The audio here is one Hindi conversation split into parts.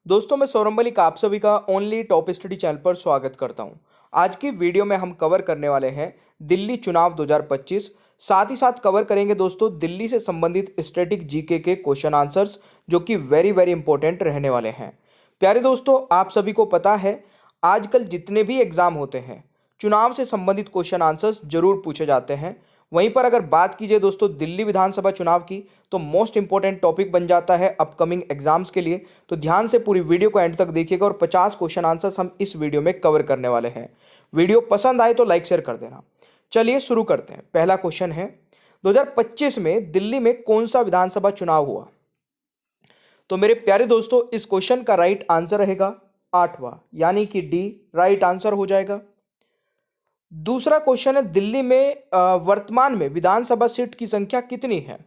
दोस्तों मैं सौरभ मलिक आप सभी का ओनली टॉप स्टडी चैनल पर स्वागत करता हूं। आज की वीडियो में हम कवर करने वाले हैं दिल्ली चुनाव 2025। साथ ही साथ कवर करेंगे दोस्तों दिल्ली से संबंधित स्टैटिक जीके के क्वेश्चन आंसर्स जो कि वेरी वेरी इंपॉर्टेंट रहने वाले हैं। प्यारे दोस्तों, आप सभी को पता है आजकल जितने भी एग्जाम होते हैं चुनाव से संबंधित क्वेश्चन आंसर्स जरूर पूछे जाते हैं। वहीं पर अगर बात कीजिए दोस्तों दिल्ली विधानसभा चुनाव की, तो मोस्ट इंपॉर्टेंट टॉपिक बन जाता है अपकमिंग एग्जाम्स के लिए। तो ध्यान से पूरी वीडियो को एंड तक देखिएगा और 50 क्वेश्चन आंसर्स हम इस वीडियो में कवर करने वाले हैं। वीडियो पसंद आए तो लाइक शेयर कर देना। चलिए शुरू करते हैं। पहला क्वेश्चन है 2025 में दिल्ली में कौन सा विधानसभा चुनाव हुआ? तो मेरे प्यारे दोस्तों इस क्वेश्चन का राइट आंसर रहेगा 8वां, यानी कि डी राइट आंसर हो जाएगा। दूसरा क्वेश्चन है दिल्ली में वर्तमान में विधानसभा सीट की संख्या कितनी है?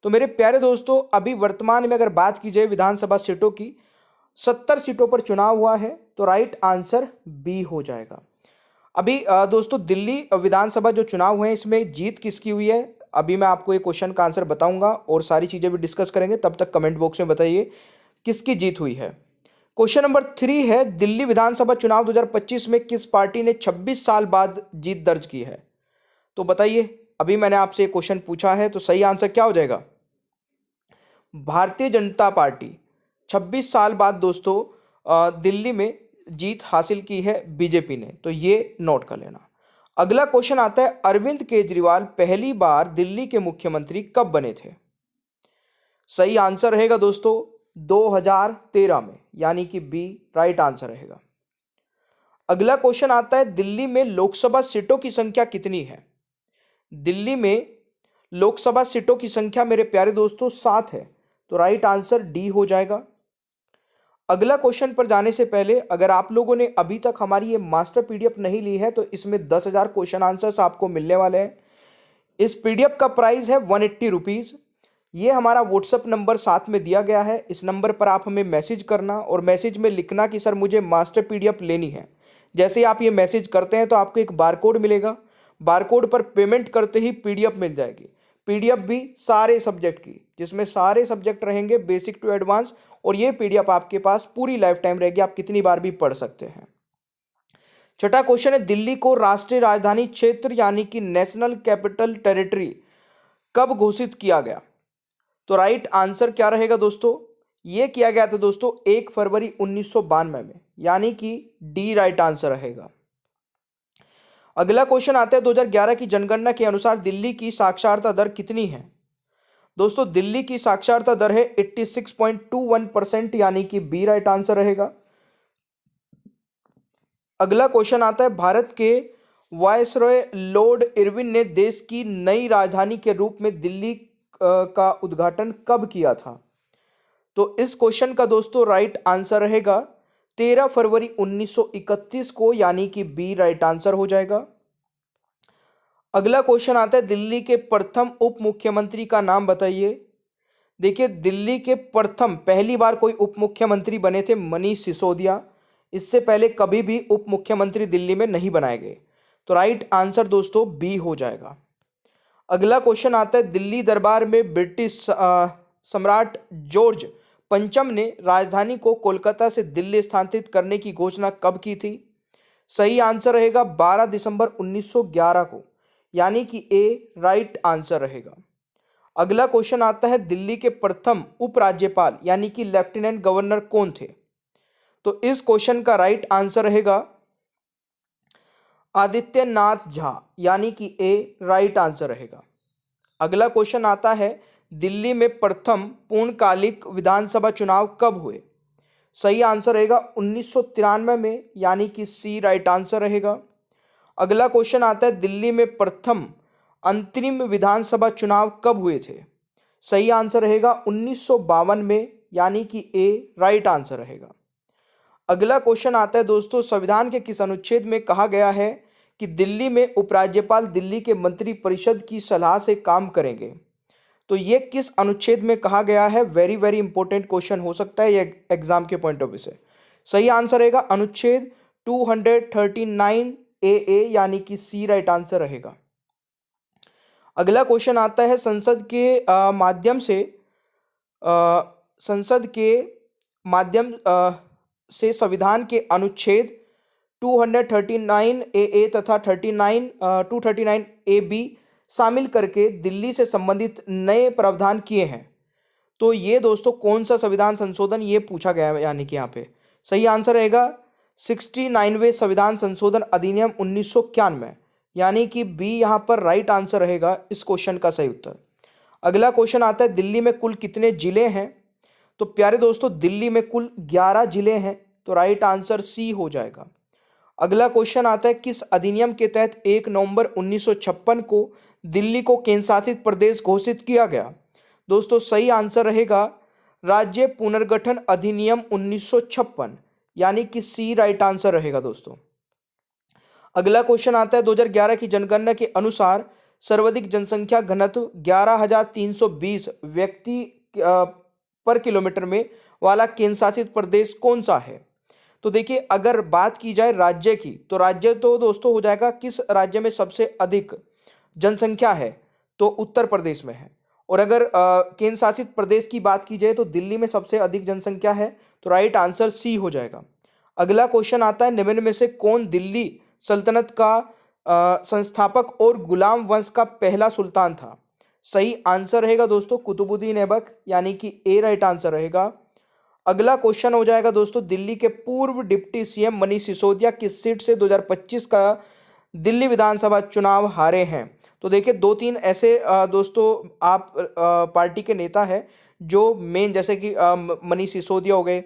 तो मेरे प्यारे दोस्तों अभी वर्तमान में अगर बात की जाए विधानसभा सीटों की, 70 सीटों पर चुनाव हुआ है, तो राइट आंसर बी हो जाएगा। अभी दोस्तों दिल्ली विधानसभा जो चुनाव हुए हैं इसमें जीत किसकी हुई है, अभी मैं आपको ये क्वेश्चन का आंसर बताऊंगा और सारी चीज़ें भी डिस्कस करेंगे। तब तक कमेंट बॉक्स में बताइए किसकी जीत हुई है। क्वेश्चन नंबर 3 है दिल्ली विधानसभा चुनाव 2025 में किस पार्टी ने 26 साल बाद जीत दर्ज की है? तो बताइए, अभी मैंने आपसे क्वेश्चन पूछा है तो सही आंसर क्या हो जाएगा? भारतीय जनता पार्टी 26 साल बाद दोस्तों दिल्ली में जीत हासिल की है बीजेपी ने, तो ये नोट कर लेना। अगला क्वेश्चन आता है अरविंद केजरीवाल पहली बार दिल्ली के मुख्यमंत्री कब बने थे? सही आंसर रहेगा दोस्तों 2013 में, यानी कि बी राइट आंसर रहेगा। अगला क्वेश्चन आता है दिल्ली में लोकसभा सीटों की संख्या कितनी है? दिल्ली में लोकसभा सीटों की संख्या मेरे प्यारे दोस्तों 7 है, तो राइट आंसर डी हो जाएगा। अगला क्वेश्चन पर जाने से पहले अगर आप लोगों ने अभी तक हमारी ये मास्टर पीडीएफ नहीं ली है तो इसमें 10,000 क्वेश्चन आंसर्स आपको मिलने वाले हैं। इस पीडीएफ का प्राइस है 180 रुपीज़। ये हमारा व्हाट्सअप नंबर साथ में दिया गया है। इस नंबर पर आप हमें मैसेज करना और मैसेज में लिखना कि सर मुझे मास्टर पीडीएफ लेनी है। जैसे ही आप ये मैसेज करते हैं तो आपको एक बारकोड मिलेगा। बारकोड पर पेमेंट करते ही पीडीएफ मिल जाएगी। पीडीएफ भी सारे सब्जेक्ट की, जिसमें सारे सब्जेक्ट रहेंगे बेसिक टू एडवांस, और ये पीडीएफ आपके पास पूरी लाइफ टाइम रहेगी, आप कितनी बार भी पढ़ सकते हैं। छठा क्वेश्चन है दिल्ली को राष्ट्रीय राजधानी क्षेत्र यानी कि नेशनल कैपिटल टेरिटरी कब घोषित किया गया? तो राइट आंसर क्या रहेगा दोस्तों? ये किया गया था दोस्तों 1 फरवरी 1992 में, यानी कि डी राइट आंसर रहेगा। अगला क्वेश्चन आता है 2011 की जनगणना के अनुसार दिल्ली की साक्षरता दर कितनी है? दोस्तों दिल्ली की साक्षरता दर है 86.21%, यानी कि बी राइट आंसर रहेगा। अगला क्वेश्चन आता है भारत के वायसरॉय लॉर्ड इरविन ने देश की नई राजधानी के रूप में दिल्ली का उद्घाटन कब किया था? तो इस क्वेश्चन का दोस्तों राइट आंसर रहेगा 13 फरवरी 1931 को, यानी कि बी राइट आंसर हो जाएगा। अगला क्वेश्चन आता है दिल्ली के प्रथम उप मुख्यमंत्री का नाम बताइए। देखिए दिल्ली के प्रथम पहली बार कोई उप मुख्यमंत्री बने थे मनीष सिसोदिया। इससे पहले कभी भी उप मुख्यमंत्री दिल्ली में नहीं बनाए गए, तो राइट आंसर दोस्तों बी हो जाएगा। अगला क्वेश्चन आता है दिल्ली दरबार में ब्रिटिश सम्राट जॉर्ज पंचम ने राजधानी को कोलकाता से दिल्ली स्थानांतरित करने की घोषणा कब की थी? सही आंसर रहेगा 12 दिसंबर 1911 को, यानी कि ए राइट आंसर रहेगा। अगला क्वेश्चन आता है दिल्ली के प्रथम उपराज्यपाल यानी कि लेफ्टिनेंट गवर्नर कौन थे? तो इस क्वेश्चन का राइट आंसर रहेगा आदित्यनाथ झा, यानी कि ए राइट आंसर रहेगा। अगला क्वेश्चन आता है दिल्ली में प्रथम पूर्णकालिक विधानसभा चुनाव कब हुए? सही आंसर रहेगा 1993 में, यानी कि सी राइट आंसर रहेगा। अगला क्वेश्चन आता है दिल्ली में प्रथम अंतरिम विधानसभा चुनाव कब हुए थे? सही आंसर रहेगा 1952 में, यानी कि ए राइट आंसर रहेगा। अगला क्वेश्चन आता है दोस्तों संविधान के किस अनुच्छेद में कहा गया है कि दिल्ली में उपराज्यपाल दिल्ली के मंत्रिपरिषद की सलाह से काम करेंगे? तो ये किस अनुच्छेद में कहा गया है? वेरी वेरी इंपॉर्टेंट क्वेश्चन हो सकता है ये एग्जाम के पॉइंट ऑफ व्यू से। सही आंसर रहेगा अनुच्छेद 239 ए, यानी कि सी राइट आंसर रहेगा। अगला क्वेश्चन आता है संसद के माध्यम से संसद के माध्यम से संविधान के अनुच्छेद 239 ए तथा 239 ए बी शामिल करके दिल्ली से संबंधित नए प्रावधान किए हैं। तो ये दोस्तों कौन सा संविधान संशोधन ये पूछा गया है, यानी कि यहाँ पे सही आंसर रहेगा 69वें संविधान संशोधन अधिनियम 1991, यानी कि बी यहाँ पर राइट आंसर रहेगा इस क्वेश्चन का सही उत्तर। अगला क्वेश्चन आता है, दिल्ली में कुल कितने जिले हैं? तो प्यारे दोस्तों दिल्ली में कुल 11 जिले हैं, तो राइट आंसर सी हो जाएगा। अगला क्वेश्चन आता है, किस अधिनियम के तहत 1 नवंबर 1956 को दिल्ली को केंद्र शासित प्रदेश घोषित किया गया? दोस्तों सही आंसर रहेगा राज्य पुनर्गठन अधिनियम 1956, यानी कि सी राइट आंसर रहेगा दोस्तों। अगला क्वेश्चन आता है, 2011 की जनगणना के अनुसार सर्वाधिक जनसंख्या घनत्व 11,320 व्यक्ति पर किलोमीटर में वाला केंद्र शासित प्रदेश कौन सा है? तो देखिए अगर बात की जाए राज्य की, तो राज्य तो दोस्तों हो जाएगा किस राज्य में सबसे अधिक जनसंख्या है, तो उत्तर प्रदेश में है। और अगर केंद्र शासित प्रदेश की बात की जाए तो दिल्ली में सबसे अधिक जनसंख्या है, तो राइट आंसर सी हो जाएगा। अगला क्वेश्चन आता है, निम्न में से कौन दिल्ली सल्तनत का संस्थापक और गुलाम वंश का पहला सुल्तान था? सही आंसर रहेगा दोस्तों कुतुबुद्दीन ऐबक, यानी कि ए राइट आंसर रहेगा। अगला क्वेश्चन हो जाएगा दोस्तों, दिल्ली के पूर्व डिप्टी सीएम मनीष सिसोदिया किस सीट से 2025 का दिल्ली विधानसभा चुनाव हारे हैं? तो देखिए 2-3 ऐसे दोस्तों आप पार्टी के नेता हैं जो मेन, जैसे कि मनीष सिसोदिया हो गए,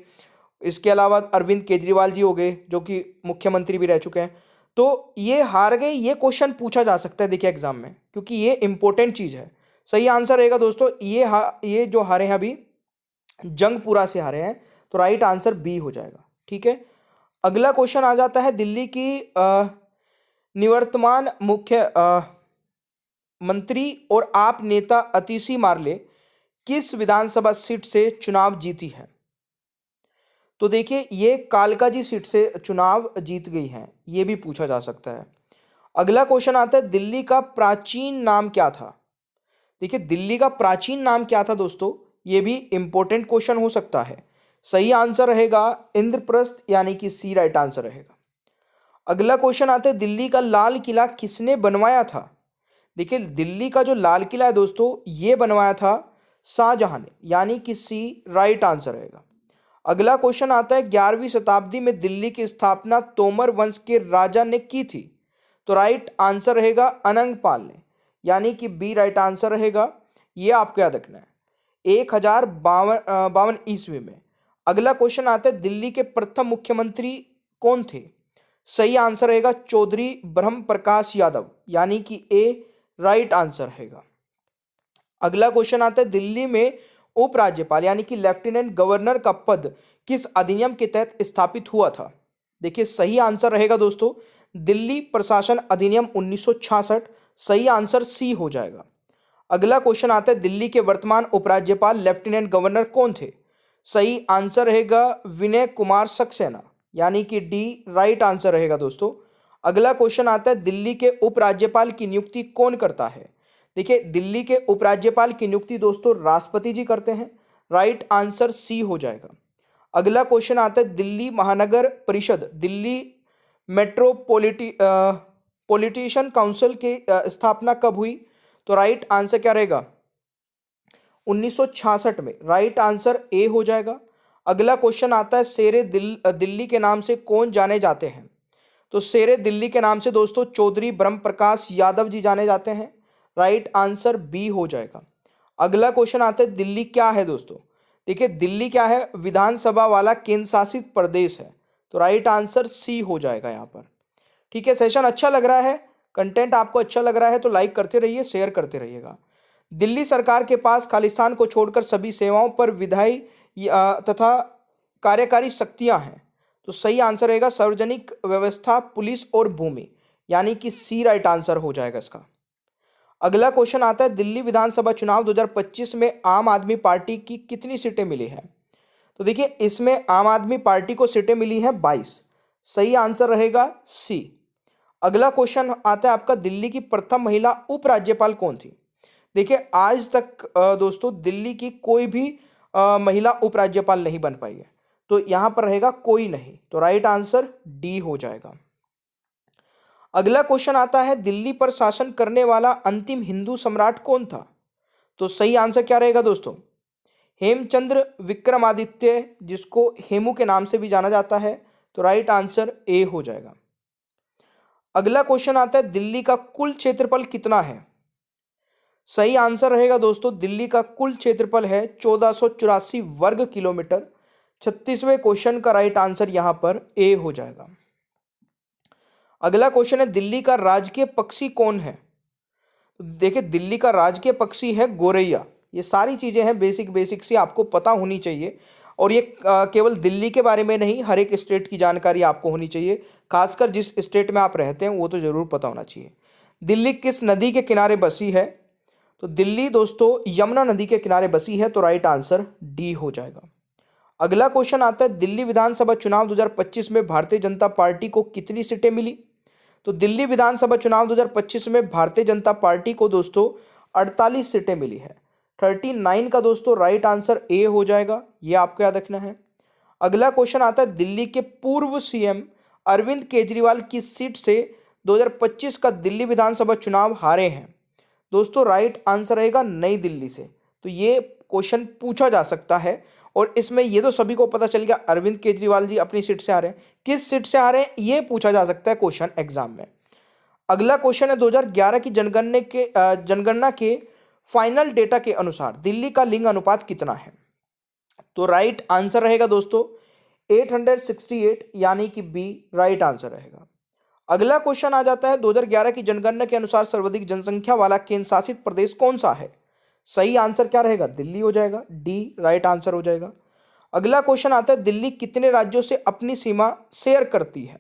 इसके अलावा अरविंद केजरीवाल जी हो गए जो कि मुख्यमंत्री भी रह चुके हैं, तो ये हार गए। ये क्वेश्चन पूछा जा सकता है देखिए एग्जाम में, क्योंकि ये इंपॉर्टेंट चीज़ है। सही आंसर रहेगा दोस्तों ये जो हारे हैं अभी जंगपुरा से हारे हैं, तो राइट आंसर बी हो जाएगा। ठीक है, अगला क्वेश्चन आ जाता है, दिल्ली की निवर्तमान मुख्य मंत्री और आप नेता अतिशी मार्ले किस विधानसभा सीट से चुनाव जीती है? तो देखिए ये कालकाजी सीट से चुनाव जीत गई हैं, ये भी पूछा जा सकता है। अगला क्वेश्चन आता है, दिल्ली का प्राचीन नाम क्या था? देखिए दिल्ली का प्राचीन नाम क्या था दोस्तों, ये भी इंपॉर्टेंट क्वेश्चन हो सकता है। सही आंसर रहेगा इंद्रप्रस्थ, यानी कि सी राइट आंसर रहेगा। अगला क्वेश्चन आता है, दिल्ली का लाल किला किसने बनवाया था? देखिए दिल्ली का जो लाल किला है दोस्तों ये बनवाया था शाहजहां ने, यानी कि सी राइट आंसर रहेगा। अगला क्वेश्चन आता है, 11वीं शताब्दी में दिल्ली की स्थापना तोमर वंश के राजा ने की थी? तो राइट आंसर रहेगा अनंगपाल ने, यानी कि बी राइट आंसर रहेगा। ये आपको याद रखना है 1052 ईस्वी में। अगला क्वेश्चन आता है, दिल्ली के प्रथम मुख्यमंत्री कौन थे? सही आंसर रहेगा चौधरी ब्रह्म प्रकाश यादव, यानी कि ए राइट आंसर रहेगा। अगला क्वेश्चन आता है, दिल्ली में उपराज्यपाल यानी कि लेफ्टिनेंट गवर्नर का पद किस अधिनियम के तहत स्थापित हुआ था? देखिए सही आंसर रहेगा दोस्तों दिल्ली प्रशासन अधिनियम 1966, सही आंसर सी हो जाएगा। अगला क्वेश्चन आता है, दिल्ली के वर्तमान उपराज्यपाल लेफ्टिनेंट गवर्नर कौन थे? सही आंसर रहेगा विनय कुमार सक्सेना, यानी कि डी राइट आंसर रहेगा दोस्तों। अगला क्वेश्चन आता है, दिल्ली के उपराज्यपाल की नियुक्ति कौन करता है? देखिए दिल्ली के उपराज्यपाल की नियुक्ति दोस्तों राष्ट्रपति जी करते हैं, राइट आंसर सी हो जाएगा। अगला क्वेश्चन आता है, दिल्ली महानगर परिषद दिल्ली मेट्रोपॉलिटन काउंसिल की स्थापना कब हुई? तो राइट आंसर क्या रहेगा 1966 में, राइट आंसर ए हो जाएगा। अगला क्वेश्चन आता है, शेरे दिल्ली के नाम से कौन जाने जाते हैं? तो शेरे दिल्ली के नाम से दोस्तों चौधरी ब्रह्म प्रकाश यादव जी जाने जाते हैं, राइट आंसर बी हो जाएगा। अगला क्वेश्चन आता है, दिल्ली क्या है दोस्तों? देखिए दिल्ली क्या है, विधानसभा वाला केंद्र शासित प्रदेश है, तो राइट आंसर सी हो जाएगा यहाँ पर। ठीक है, सेशन अच्छा लग रहा है, कंटेंट आपको अच्छा लग रहा है तो लाइक करते रहिए, शेयर करते रहिएगा। दिल्ली सरकार के पास खालिस्तान को छोड़कर सभी सेवाओं पर विधायी तथा कार्यकारी शक्तियां हैं, तो सही आंसर रहेगा सार्वजनिक व्यवस्था, पुलिस और भूमि, यानी कि सी राइट आंसर हो जाएगा इसका। अगला क्वेश्चन आता है, दिल्ली विधानसभा चुनाव 2025 में आम आदमी पार्टी की कितनी सीटें मिली हैं? तो देखिए इसमें आम आदमी पार्टी को सीटें मिली हैं 22, सही आंसर रहेगा सी। अगला क्वेश्चन आता है आपका, दिल्ली की प्रथम महिला उपराज्यपाल कौन थी? देखिए आज तक दोस्तों दिल्ली की कोई भी महिला उपराज्यपाल नहीं बन पाई है, तो यहाँ पर रहेगा कोई नहीं, तो राइट आंसर डी हो जाएगा। अगला क्वेश्चन आता है, दिल्ली पर शासन करने वाला अंतिम हिंदू सम्राट कौन था? तो सही आंसर क्या रहेगा दोस्तों? हेमचंद्र विक्रमादित्य, जिसको हेमू के नाम से भी जाना जाता है, तो राइट आंसर ए हो जाएगा। अगला क्वेश्चन आता है, दिल्ली का कुल क्षेत्रफल कितना है? सही आंसर रहेगा दोस्तों, दिल्ली का कुल क्षेत्रफल है 1484 वर्ग किलोमीटर। 36वें क्वेश्चन का राइट आंसर यहां पर ए हो जाएगा। अगला क्वेश्चन है, दिल्ली का राजकीय पक्षी कौन है? देखिए, दिल्ली का राजकीय पक्षी है गोरैया। ये सारी चीजें हैं बेसिक सी आपको पता होनी चाहिए, और ये केवल दिल्ली के बारे में नहीं, हर एक स्टेट की जानकारी आपको होनी चाहिए, खासकर जिस स्टेट में आप रहते हैं वो तो जरूर पता होना चाहिए। दिल्ली किस नदी के किनारे बसी है? तो दिल्ली दोस्तों यमुना नदी के किनारे बसी है, तो राइट आंसर डी हो जाएगा। अगला क्वेश्चन आता है, दिल्ली विधानसभा चुनाव 2025 में भारतीय जनता पार्टी को कितनी सीटें मिली? तो दिल्ली विधानसभा चुनाव 2025 में भारतीय जनता पार्टी को दोस्तों 48 सीटें मिली है। 39 का दोस्तों राइट आंसर ए हो जाएगा, ये आपको याद रखना है। अगला क्वेश्चन आता है, दिल्ली के पूर्व सीएम अरविंद केजरीवाल की सीट से 2025 का दिल्ली विधानसभा चुनाव हारे हैं? दोस्तों राइट आंसर रहेगा नई दिल्ली से। तो ये क्वेश्चन पूछा जा सकता है, और इसमें ये तो सभी को पता चल गया अरविंद केजरीवाल जी अपनी सीट से हारे हैं। किस सीट से हारे हैं ये पूछा जा सकता है क्वेश्चन एग्जाम में। अगला क्वेश्चन है, 2011 की जनगणना के फाइनल डेटा के अनुसार दिल्ली का लिंग अनुपात कितना है? तो राइट आंसर रहेगा दोस्तों 868, यानी कि बी राइट आंसर रहेगा। अगला क्वेश्चन आ जाता है, 2011 की जनगणना के अनुसार सर्वाधिक जनसंख्या वाला केंद्र शासित प्रदेश कौन सा है? सही आंसर क्या रहेगा? दिल्ली हो जाएगा, डी राइट आंसर हो जाएगा। अगला क्वेश्चन आता है, दिल्ली कितने राज्यों से अपनी सीमा शेयर करती है?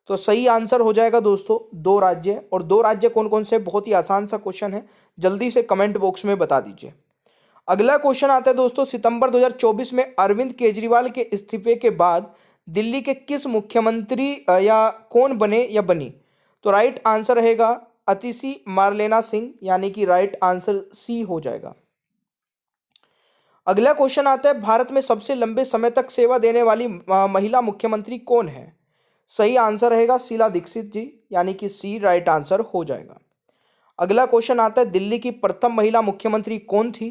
तो सही आंसर हो जाएगा दोस्तों 2 राज्य, और 2 राज्य कौन कौन से? बहुत ही आसान सा क्वेश्चन है, जल्दी से कमेंट बॉक्स में बता दीजिए। अगला क्वेश्चन आता है दोस्तों, सितंबर 2024 में अरविंद केजरीवाल के इस्तीफे के बाद दिल्ली के किस मुख्यमंत्री या कौन बने या बनी? तो राइट आंसर रहेगा अतिशी मारलेना सिंह, यानी कि राइट आंसर सी हो जाएगा। अगला क्वेश्चन आता है, भारत में सबसे लंबे समय तक सेवा देने वाली महिला मुख्यमंत्री कौन है? सही आंसर रहेगा शीला दीक्षित जी, यानी कि सी राइट आंसर हो जाएगा। अगला क्वेश्चन आता है, दिल्ली की प्रथम महिला मुख्यमंत्री कौन थी?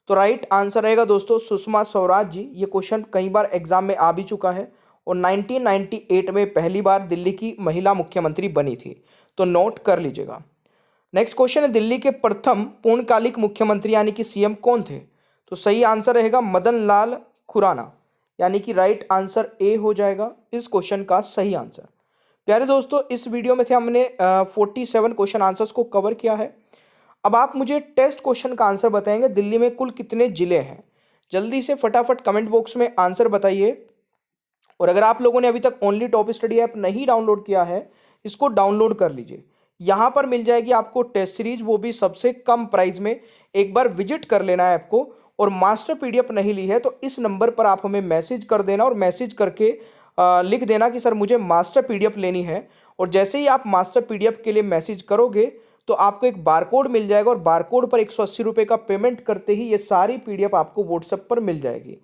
तो राइट आंसर रहेगा दोस्तों सुषमा स्वराज जी। ये क्वेश्चन कई बार एग्जाम में आ भी चुका है, और 1998 में पहली बार दिल्ली की महिला मुख्यमंत्री बनी थी, तो नोट कर लीजिएगा। नेक्स्ट क्वेश्चन है, दिल्ली के प्रथम पूर्णकालिक मुख्यमंत्री यानी कि सीएम कौन थे? तो सही आंसर रहेगा मदन लाल खुराना, यानी कि राइट आंसर ए हो जाएगा इस क्वेश्चन का सही आंसर। प्यारे दोस्तों, इस वीडियो में थे हमने 47 क्वेश्चन आंसर्स को कवर किया है। अब आप मुझे टेस्ट क्वेश्चन का आंसर बताएंगे, दिल्ली में कुल कितने जिले हैं? जल्दी से फटाफट कमेंट बॉक्स में आंसर बताइए। और अगर आप लोगों ने अभी तक ओनली टॉप स्टडी ऐप नहीं डाउनलोड किया है, इसको डाउनलोड कर लीजिए। यहाँ पर मिल जाएगी आपको टेस्ट सीरीज, वो भी सबसे कम प्राइस में। एक बार विजिट कर लेना है आपको। और मास्टर पीडीएफ नहीं ली है तो इस नंबर पर आप हमें मैसेज कर देना, और मैसेज करके लिख देना कि सर मुझे मास्टर पीडीएफ लेनी है। और जैसे ही आप मास्टर पीडीएफ के लिए मैसेज करोगे तो आपको एक बारकोड मिल जाएगा, और बारकोड पर 180 रुपये का पेमेंट करते ही ये सारी पीडीएफ आपको व्हाट्सएप पर मिल जाएगी।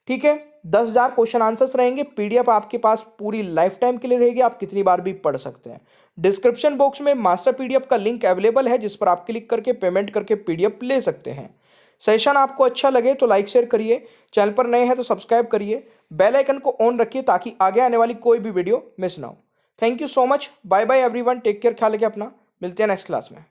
ठीक है, 10,000 क्वेश्चन आंसर्स रहेंगे। पीडीएफ आपके पास पूरी लाइफ टाइम के लिए रहेगी, आप कितनी बार भी पढ़ सकते हैं। डिस्क्रिप्शन बॉक्स में मास्टर पीडीएफ का लिंक अवेलेबल है, जिस पर आप क्लिक करके पेमेंट करके पीडीएफ ले सकते हैं। सेशन आपको अच्छा लगे तो लाइक शेयर करिए, चैनल पर नए हैं तो सब्सक्राइब करिए, बेल आइकन को ऑन रखिए ताकि आगे आने वाली कोई भी वीडियो मिस ना हो। Thank you so much, bye bye everyone, take care, ख्याल रखिए अपना, मिलते हैं नेक्स्ट क्लास में।